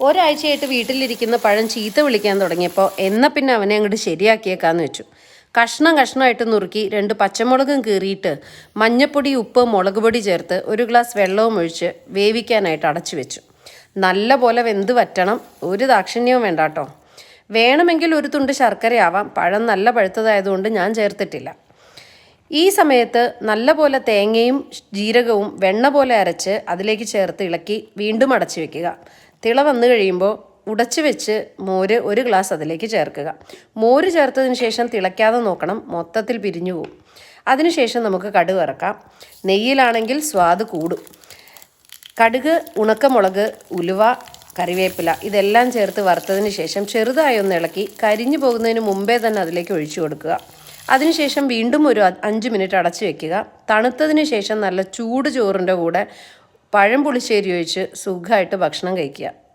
ഒരാഴ്ചയായിട്ട് വീട്ടിലിരിക്കുന്ന പഴം ചീത്ത വിളിക്കാൻ തുടങ്ങിയപ്പോൾ എന്നാൽ പിന്നെ അവനെ അങ്ങോട്ട് ശരിയാക്കിയേക്കാന്ന് വെച്ചു. കഷ്ണം കഷ്ണമായിട്ട് നുറുക്കി 2 പച്ചമുളകും കീറിയിട്ട് മഞ്ഞപ്പൊടി, ഉപ്പ്, മുളക് പൊടി ചേർത്ത് 1 ഗ്ലാസ് വെള്ളവും ഒഴിച്ച് വേവിക്കാനായിട്ട് അടച്ചു വെച്ചു. നല്ല പോലെ വെന്ത് വറ്റണം. ഒരു ദാക്ഷിണ്യവും വേണ്ട കേട്ടോ. വേണമെങ്കിൽ ഒരു തുണ്ട് ശർക്കരയാവാം. പഴം നല്ല പഴുത്തതായതുകൊണ്ട് ഞാൻ ചേർത്തിട്ടില്ല. ഈ സമയത്ത് നല്ല പോലെ തേങ്ങയും ജീരകവും വെണ്ണ പോലെ അരച്ച് അതിലേക്ക് ചേർത്ത് ഇളക്കി വീണ്ടും അടച്ചു വെക്കുക. തിള വന്നു കഴിയുമ്പോൾ ഉടച്ചു വെച്ച് മോര് 1 ഗ്ലാസ് അതിലേക്ക് ചേർക്കുക. മോര് ചേർത്തതിന് ശേഷം തിളയ്ക്കാതെ നോക്കണം, മൊത്തത്തിൽ പിരിഞ്ഞു പോകും. അതിനുശേഷം നമുക്ക് കടുക് ഇറക്കാം. നെയ്യിലാണെങ്കിൽ സ്വാദ് കൂടും. കടുക്, ഉണക്കമുളക്, ഉലുവ, കറിവേപ്പില ഇതെല്ലാം ചേർത്ത് വറുത്തതിന് ശേഷം ചെറുതായി ഒന്ന് ഇളക്കി കരിഞ്ഞു പോകുന്നതിന് മുമ്പേ തന്നെ അതിലേക്ക് ഒഴിച്ചു കൊടുക്കുക. അതിനുശേഷം വീണ്ടും ഒരു 5 മിനിറ്റ് അടച്ചു വെക്കുക. തണുത്തതിന് ശേഷം നല്ല ചൂട് ചോറിൻ്റെ കൂടെ പഴം പുളിശ്ശേരി ഒഴിച്ച് സുഖമായിട്ട് ഭക്ഷണം കഴിക്കുക.